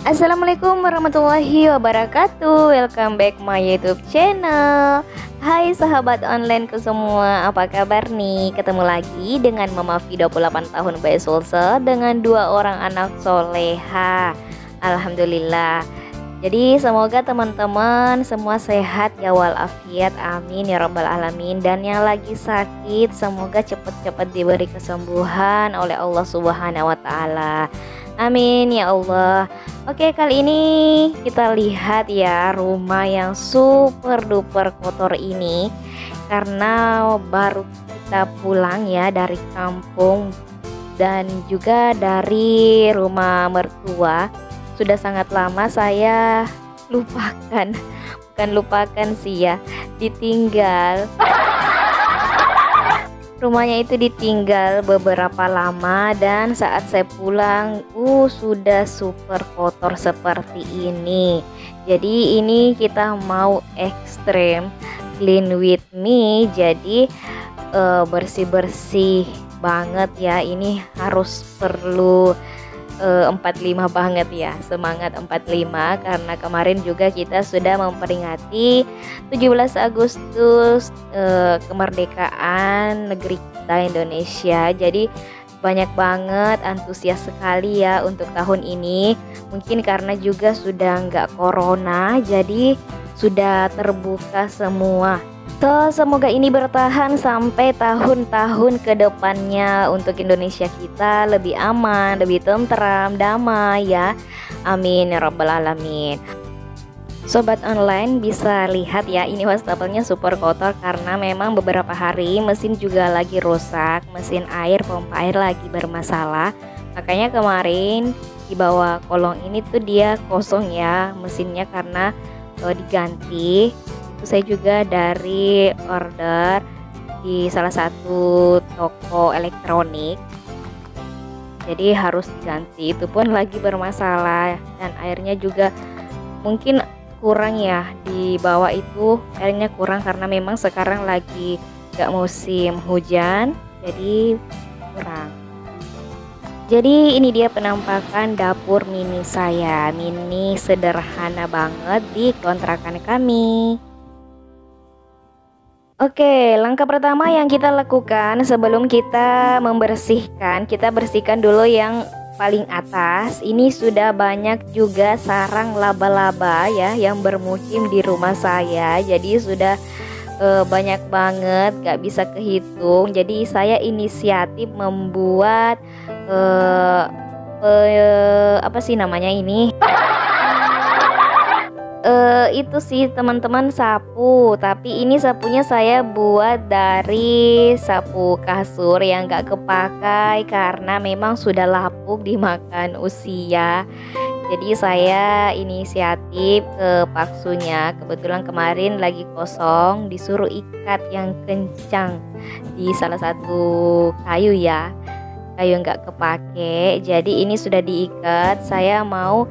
Assalamualaikum warahmatullahi wabarakatuh. Welcome back my YouTube channel. Hai sahabat onlineku semua, apa kabar nih? Ketemu lagi dengan Mama V 28 tahun by Sulsel dengan dua orang anak soleha. Alhamdulillah. Jadi semoga teman-teman semua sehat ya walafiat, amin ya rabbal alamin. Dan yang lagi sakit semoga cepat-cepat diberi kesembuhan oleh Allah Subhanahu wa taala. Amin ya Allah. Oke, kali ini kita lihat ya rumah yang super duper kotor ini, karena baru kita pulang ya dari kampung dan juga dari rumah mertua. Sudah sangat lama saya lupakan, bukan lupakan sih ya, ditinggal. Rumahnya itu ditinggal beberapa lama dan saat saya pulang sudah super kotor seperti ini. Jadi ini kita mau ekstrem clean with me, jadi bersih-bersih banget ya. Ini harus perlu 45 banget ya, semangat 45, karena kemarin juga kita sudah memperingati 17 Agustus kemerdekaan negeri kita Indonesia. Jadi banyak banget antusias sekali ya untuk tahun ini. Mungkin karena juga sudah nggak corona, jadi sudah terbuka semua. So, semoga ini bertahan sampai tahun-tahun ke depannya untuk Indonesia kita lebih aman, lebih tentram, damai ya. Amin ya rabbal alamin. Sobat online bisa lihat ya, ini wastafelnya super kotor karena memang beberapa hari mesin juga lagi rusak, mesin air, pompa air lagi bermasalah. Makanya kemarin di bawah kolong ini tuh dia kosong ya mesinnya karena diganti. Saya juga dari order di salah satu toko elektronik, jadi harus diganti, itu pun lagi bermasalah. Dan airnya juga mungkin kurang ya, di bawah itu airnya kurang karena memang sekarang lagi gak musim hujan, jadi kurang. Jadi ini dia penampakan dapur mini saya, mini sederhana banget di kontrakan kami. Oke, langkah pertama yang kita lakukan sebelum kita membersihkan, kita bersihkan dulu yang paling atas. Ini sudah banyak juga sarang laba-laba ya yang bermukim di rumah saya. Jadi sudah banyak banget, gak bisa kehitung. Jadi saya inisiatif membuat apa sih namanya ini? Itu sih teman-teman, sapu. Tapi ini sapunya saya buat dari sapu kasur yang gak kepakai karena memang sudah lapuk dimakan usia. Jadi saya inisiatif ke paksunya. Kebetulan kemarin lagi kosong, disuruh ikat yang kencang di salah satu kayu ya, kayu nggak kepake. Jadi ini sudah diikat. Saya mau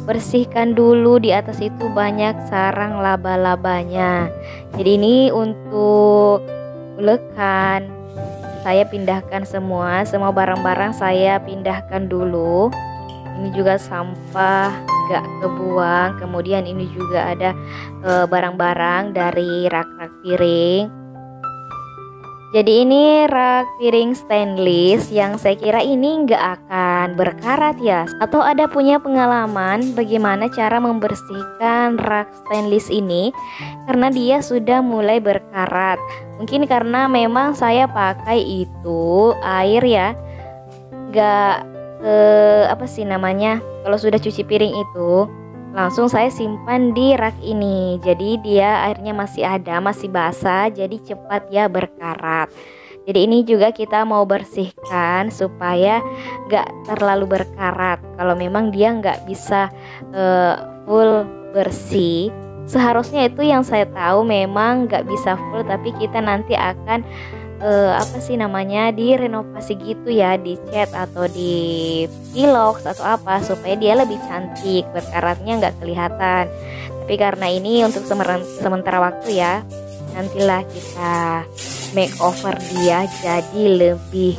bersihkan dulu, di atas itu banyak sarang laba-labanya. Jadi ini untuk ulekan saya pindahkan semua barang-barang saya pindahkan dulu. Ini juga sampah gak kebuang. Kemudian ini juga ada barang-barang dari rak-rak piring. Jadi ini rak piring stainless yang saya kira ini nggak akan berkarat ya. Atau ada punya pengalaman bagaimana cara membersihkan rak stainless ini, karena dia sudah mulai berkarat. Mungkin karena memang saya pakai itu air ya, nggak apa sih namanya, kalau sudah cuci piring itu langsung saya simpan di rak ini. Jadi dia airnya masih ada, masih basah, jadi cepat ya berkarat. Jadi ini juga kita mau bersihkan supaya gak terlalu berkarat. Kalau memang dia nggak bisa full bersih, seharusnya itu yang saya tahu memang nggak bisa full, tapi kita nanti akan apa sih namanya, direnovasi gitu ya, dicat atau di pilox atau apa supaya dia lebih cantik, berkaratnya nggak kelihatan. Tapi karena ini untuk sementara waktu ya, nantilah kita makeover dia jadi lebih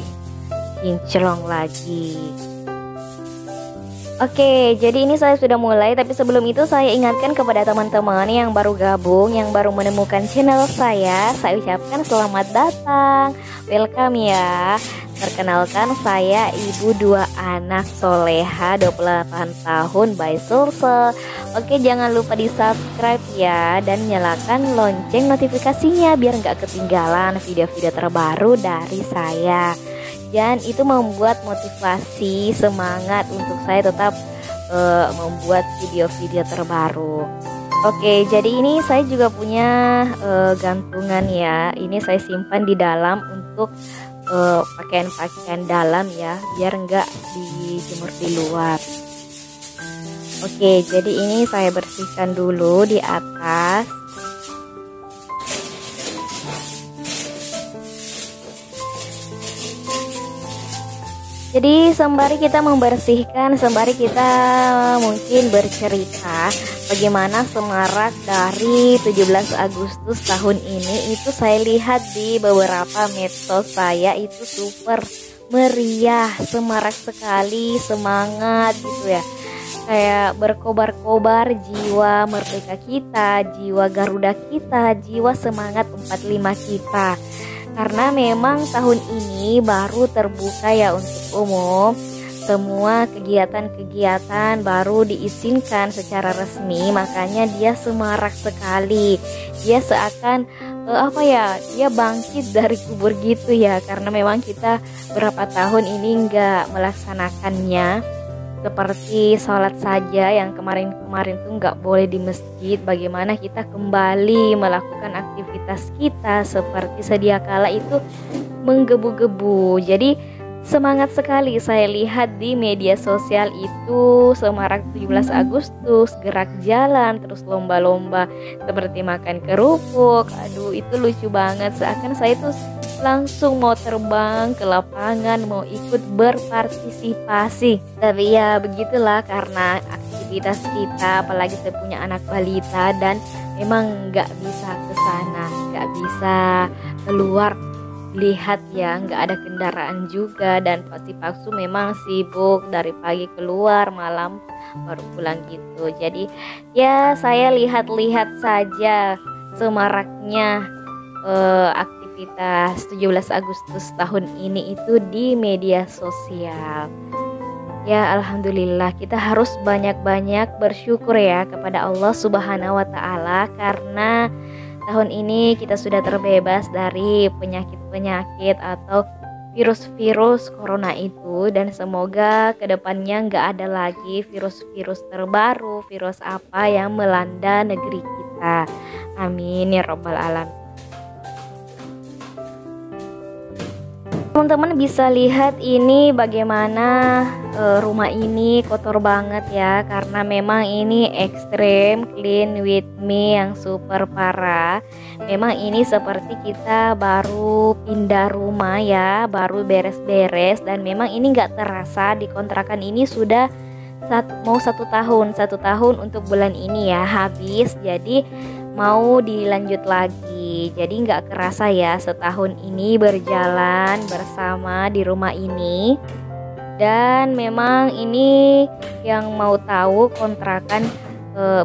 kinclong lagi. Oke, jadi ini saya sudah mulai, tapi sebelum itu saya ingatkan kepada teman-teman yang baru gabung, yang baru menemukan channel saya ucapkan selamat datang, welcome ya. Perkenalkan, saya ibu dua anak soleha 28 tahun by Sulsel. Oke, jangan lupa di subscribe ya, dan nyalakan lonceng notifikasinya biar nggak ketinggalan video-video terbaru dari saya. Dan itu membuat motivasi, semangat untuk saya tetap membuat video-video terbaru. Oke, jadi ini saya juga punya gantungan ya. Ini saya simpan di dalam untuk pakaian-pakaian dalam ya, biar enggak dijemur di luar. Oke, jadi ini saya bersihkan dulu di atas. Jadi sembari kita membersihkan, sembari kita mungkin bercerita bagaimana semarak dari 17 Agustus tahun ini, itu saya lihat di beberapa medsos saya itu super meriah, semarak sekali, semangat gitu ya. Kayak berkobar-kobar jiwa merdeka kita, jiwa Garuda kita, jiwa semangat 45 kita. Karena memang tahun ini baru terbuka ya untuk umum, semua kegiatan-kegiatan baru diizinkan secara resmi, makanya dia semarak sekali. Dia seakan dia bangkit dari kubur gitu ya, karena memang kita berapa tahun ini nggak melaksanakannya. Seperti sholat saja yang kemarin-kemarin tuh nggak boleh di masjid, bagaimana kita kembali melakukan aktivitas kita seperti sedia kala itu menggebu-gebu. Jadi semangat sekali saya lihat di media sosial itu, semarak 17 Agustus, gerak jalan, terus lomba-lomba seperti makan kerupuk. Aduh, itu lucu banget, seakan saya tuh langsung mau terbang ke lapangan, mau ikut berpartisipasi. Tapi ya begitulah, karena aktivitas kita, apalagi saya punya anak balita dan memang nggak bisa ke sana, nggak bisa keluar lihat ya, nggak ada kendaraan juga, dan pasti Paksu memang sibuk dari pagi keluar, malam baru pulang gitu. Jadi ya saya lihat-lihat saja semaraknya aktivitas 17 Agustus tahun ini itu di media sosial. Ya alhamdulillah, kita harus banyak-banyak bersyukur ya kepada Allah Subhanahu wa taala, karena tahun ini kita sudah terbebas dari penyakit-penyakit atau virus-virus corona itu, dan semoga kedepannya nggak ada lagi virus-virus terbaru, virus apa yang melanda negeri kita. Amin ya robbal alamin. Teman-teman bisa lihat ini bagaimana rumah ini kotor banget ya, karena memang ini ekstrem clean with me yang super parah. Memang ini seperti kita baru pindah rumah ya, baru beres-beres, dan memang ini nggak terasa di kontrakan ini sudah mau 1 tahun untuk bulan ini ya habis, jadi mau dilanjut lagi. Jadi nggak kerasa ya setahun ini berjalan bersama di rumah ini. Dan memang ini yang mau tahu kontrakan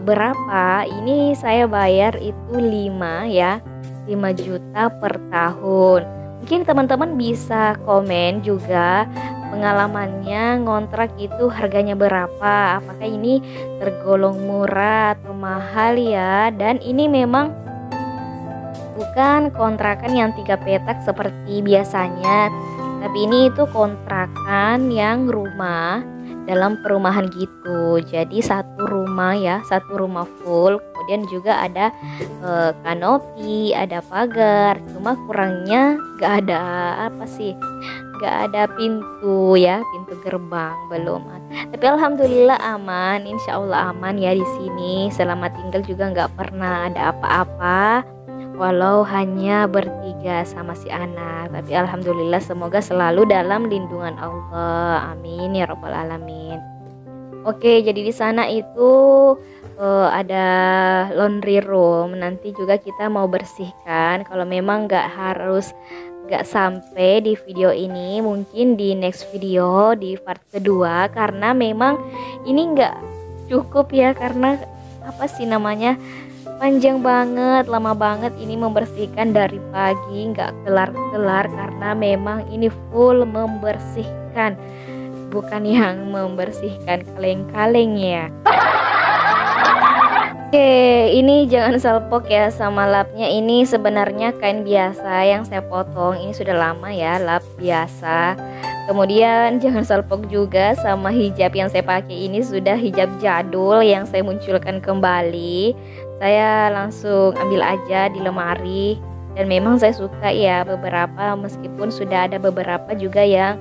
berapa, ini saya bayar itu 5 ya, 5 juta per tahun. Mungkin teman-teman bisa komen juga pengalamannya ngontrak itu harganya berapa, apakah ini tergolong murah atau mahal ya. Dan ini memang bukan kontrakan yang 3 petak seperti biasanya, tapi ini itu kontrakan yang rumah dalam perumahan gitu. Jadi satu rumah ya, satu rumah full, kemudian juga ada kanopi, ada pagar. Cuma kurangnya gak ada gak ada pintu ya, pintu gerbang belum. Tapi alhamdulillah aman, insya Allah aman ya di sini. Selama tinggal juga nggak pernah ada apa-apa, walau hanya bertiga sama si anak. Tapi alhamdulillah, semoga selalu dalam lindungan Allah, amin ya robbal alamin. Oke, jadi di sana itu ada laundry room. Nanti juga kita mau bersihkan. Kalau memang nggak harus gak sampai di video ini, mungkin di next video di part kedua, karena memang ini gak cukup ya, karena apa sih namanya, panjang banget, lama banget ini membersihkan dari pagi gak kelar-kelar, karena memang ini full membersihkan, bukan yang membersihkan kaleng-kaleng ya. Oke, ini jangan salpok ya sama lapnya. Ini sebenarnya kain biasa yang saya potong. Ini sudah lama ya, lap biasa. Kemudian jangan salpok juga sama hijab yang saya pakai. Ini sudah hijab jadul yang saya munculkan kembali. Saya langsung ambil aja di lemari. Dan memang saya suka ya beberapa, meskipun sudah ada beberapa juga yang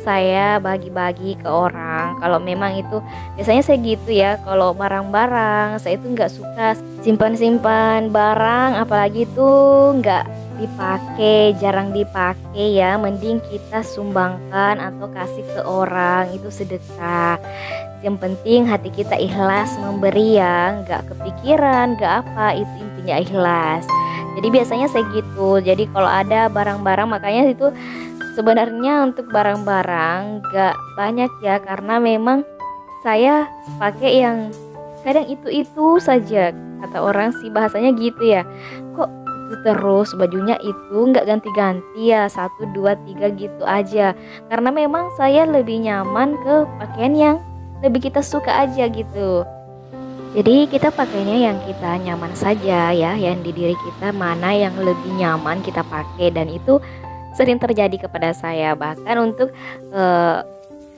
saya bagi-bagi ke orang. Kalau memang itu biasanya saya gitu ya, kalau barang-barang saya itu nggak suka simpan-simpan barang, apalagi itu nggak dipakai, jarang dipakai ya, mending kita sumbangkan atau kasih ke orang, itu sedekah. Yang penting hati kita ikhlas memberi ya, nggak kepikiran, nggak apa, itu intinya ikhlas. Jadi biasanya saya gitu. Jadi kalau ada barang-barang, makanya itu sebenarnya untuk barang-barang gak banyak ya, karena memang saya pakai yang kadang itu saja, kata orang sih bahasanya gitu ya, kok itu terus bajunya itu nggak ganti-ganti ya, 1, 2, 3 gitu aja, karena memang saya lebih nyaman ke pakaian yang lebih kita suka aja gitu. Jadi kita pakainya yang kita nyaman saja ya, yang di diri kita mana yang lebih nyaman kita pakai, dan itu sering terjadi kepada saya. Bahkan untuk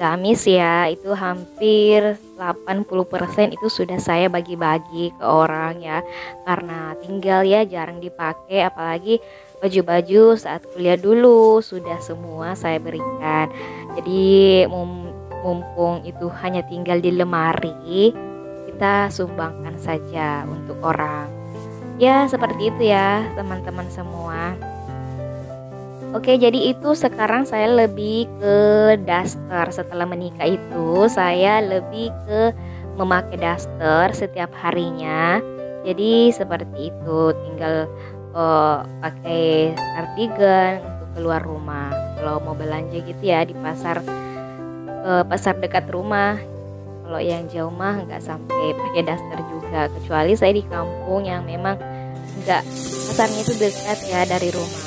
gamis ya, itu hampir 80% itu sudah saya bagi-bagi ke orang ya, karena tinggal ya jarang dipakai, apalagi baju-baju saat kuliah dulu sudah semua saya berikan. Jadi mumpung itu hanya tinggal di lemari, kita sumbangkan saja untuk orang. Ya seperti itu ya teman-teman semua. Oke, jadi itu sekarang saya lebih ke daster. Setelah menikah itu saya lebih ke memakai daster setiap harinya. Jadi seperti itu, tinggal pakai kardigan untuk keluar rumah. Kalau mau belanja gitu ya di pasar dekat rumah. Kalau yang jauh mah nggak sampai pakai daster juga, kecuali saya di kampung yang memang nggak, pasarnya itu dekat ya dari rumah.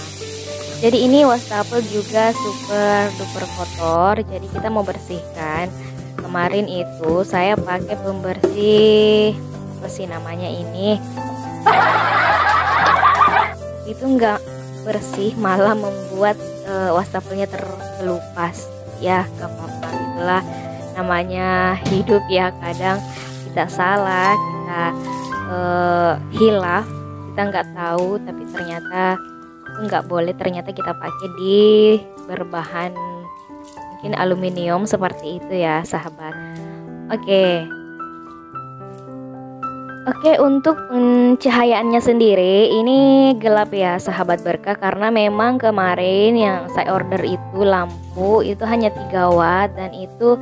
Jadi ini wastafel juga super duper kotor, jadi kita mau bersihkan. Kemarin itu saya pakai pembersih, apa sih namanya ini, itu nggak bersih, malah membuat wastafelnya terkelupas. Ya nggak apa-apa, itulah namanya hidup ya, kadang kita salah, kita hilaf, kita nggak tahu, tapi ternyata nggak boleh, ternyata kita pakai di berbahan mungkin aluminium seperti itu ya sahabat. Oke, untuk pencahayaannya sendiri ini gelap ya sahabat berkah, karena memang kemarin yang saya order itu lampu itu hanya 3 watt dan itu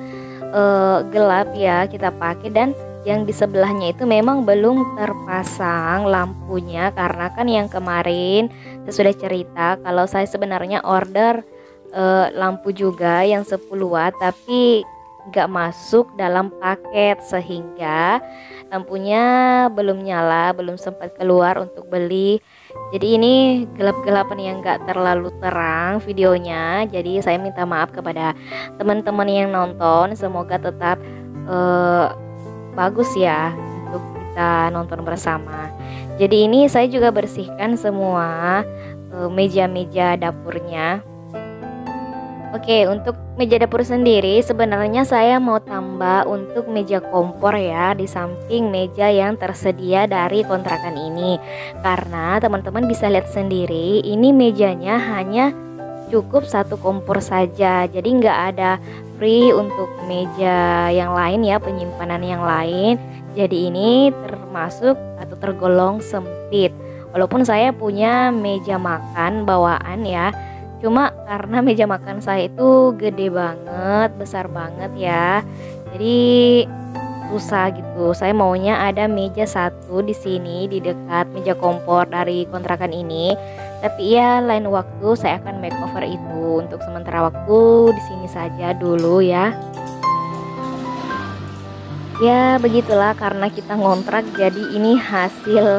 gelap ya kita pakai, dan yang di sebelahnya itu memang belum terpasang lampunya, karena kan yang kemarin saya sudah cerita kalau saya sebenarnya order lampu juga yang 10 watt tapi nggak masuk dalam paket, sehingga lampunya belum nyala, belum sempat keluar untuk beli. Jadi ini gelap-gelapan yang nggak terlalu terang videonya, jadi saya minta maaf kepada teman-teman yang nonton, semoga tetap bagus ya untuk kita nonton bersama. Jadi ini saya juga bersihkan semua meja-meja dapurnya. Oke, untuk meja dapur sendiri sebenarnya saya mau tambah untuk meja kompor ya di samping meja yang tersedia dari kontrakan ini, karena teman-teman bisa lihat sendiri ini mejanya hanya cukup 1 kompor saja, jadi nggak ada free untuk meja yang lain ya, penyimpanan yang lain. Jadi ini termasuk atau tergolong sempit, walaupun saya punya meja makan bawaan ya, cuma karena meja makan saya itu gede banget, besar banget ya, jadi susah gitu. Saya maunya ada meja 1 di sini di dekat meja kompor dari kontrakan ini. Tapi ya lain waktu saya akan makeover itu. Untuk sementara waktu di sini saja dulu ya. Ya begitulah, karena kita ngontrak jadi ini hasil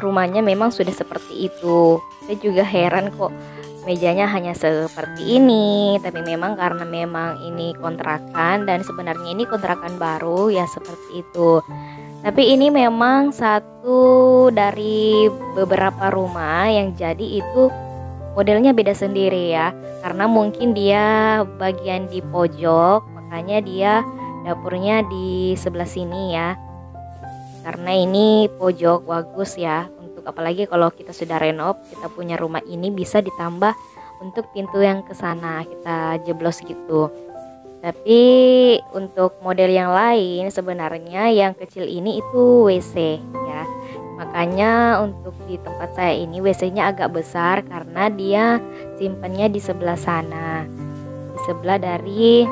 rumahnya memang sudah seperti itu. Saya juga heran kok mejanya hanya seperti ini, tapi memang karena memang ini kontrakan dan sebenarnya ini kontrakan baru ya seperti itu. Tapi ini memang satu dari beberapa rumah yang jadi itu modelnya beda sendiri ya, karena mungkin dia bagian di pojok, makanya dia dapurnya di sebelah sini ya, karena ini pojok bagus ya. Untuk apalagi kalau kita sudah renov, kita punya rumah ini bisa ditambah untuk pintu yang ke sana kita jeblos gitu. Tapi untuk model yang lain sebenarnya yang kecil ini itu WC ya. Makanya untuk di tempat saya ini WC-nya agak besar karena dia simpannya di sebelah sana, di sebelah dari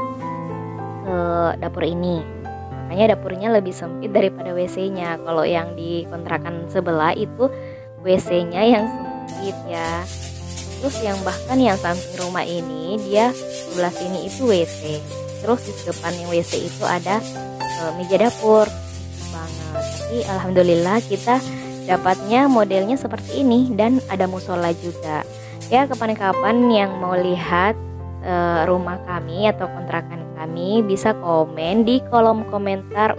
dapur ini. Makanya dapurnya lebih sempit daripada WC-nya. Kalau yang di kontrakan sebelah itu WC-nya yang sempit ya. Terus yang bahkan yang samping rumah ini dia sebelah sini itu WC. Terus di depan yang WC itu ada meja dapur banget. Tapi alhamdulillah kita dapatnya modelnya seperti ini dan ada musola juga. Ya kapan-kapan yang mau lihat rumah kami atau kontrakan kami bisa komen di kolom komentar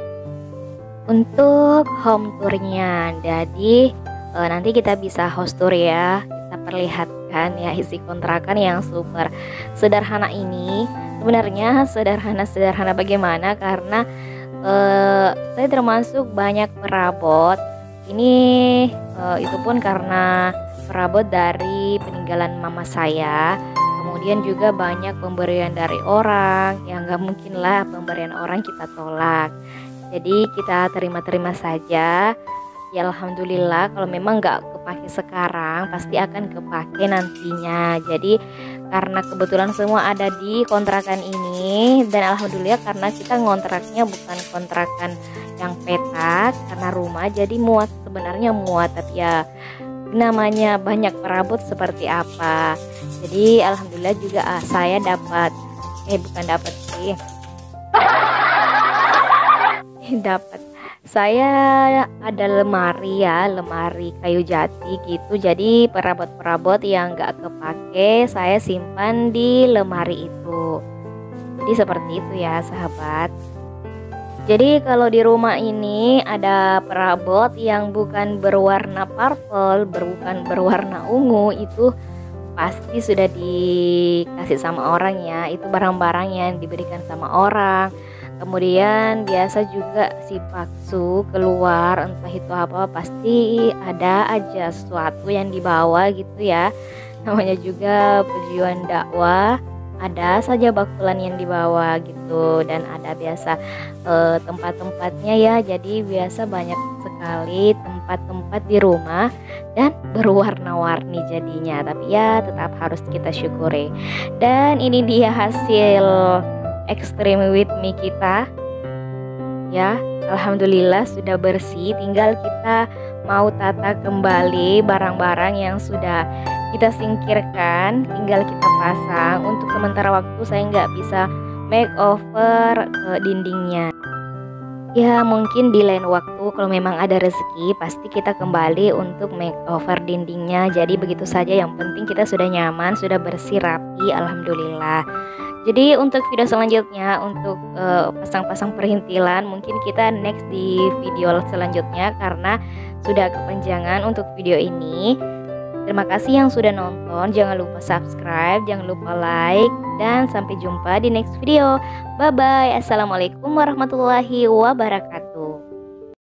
untuk home tournya. Jadi nanti kita bisa host tour ya, kita perlihatkan ya isi kontrakan yang super sederhana ini. Sebenarnya sederhana bagaimana, karena saya termasuk banyak perabot ini, itu pun karena perabot dari peninggalan mama saya. Kemudian juga banyak pemberian dari orang yang gak mungkin lah pemberian orang kita tolak. Jadi kita terima-terima saja. Ya alhamdulillah, kalau memang gak kepake sekarang pasti akan kepake nantinya. Jadi karena kebetulan semua ada di kontrakan ini, dan alhamdulillah karena kita ngontraknya bukan kontrakan yang petak karena rumah, jadi muat, sebenarnya muat, tapi ya namanya banyak perabot seperti apa. Jadi alhamdulillah juga saya dapat dapat saya ada lemari ya, lemari kayu jati gitu. Jadi perabot-perabot yang gak kepake saya simpan di lemari itu. Jadi seperti itu ya sahabat. Jadi kalau di rumah ini ada perabot yang bukan berwarna purple, bukan berwarna ungu, itu pasti sudah dikasih sama orang ya. Itu barang-barang yang diberikan sama orang. Kemudian biasa juga si paksu keluar, entah itu apa, pasti ada aja sesuatu yang dibawa gitu ya. Namanya juga pejuang dakwah, ada saja bakulan yang dibawa gitu. Dan ada biasa tempat-tempatnya ya, jadi biasa banyak sekali tempat-tempat di rumah dan berwarna-warni jadinya. Tapi ya tetap harus kita syukuri. Dan ini dia hasil Extreme with Me kita ya, alhamdulillah sudah bersih. Tinggal kita mau tata kembali barang-barang yang sudah kita singkirkan, tinggal kita pasang. Untuk sementara waktu saya nggak bisa makeover dindingnya ya, mungkin di lain waktu kalau memang ada rezeki pasti kita kembali untuk makeover dindingnya. Jadi begitu saja, yang penting kita sudah nyaman, sudah bersih, rapi, alhamdulillah. Jadi untuk video selanjutnya, untuk pasang-pasang perintilan, mungkin kita next di video selanjutnya karena sudah kepanjangan untuk video ini. Terima kasih yang sudah nonton, jangan lupa subscribe, jangan lupa like, dan sampai jumpa di next video. Bye bye, assalamualaikum warahmatullahi wabarakatuh.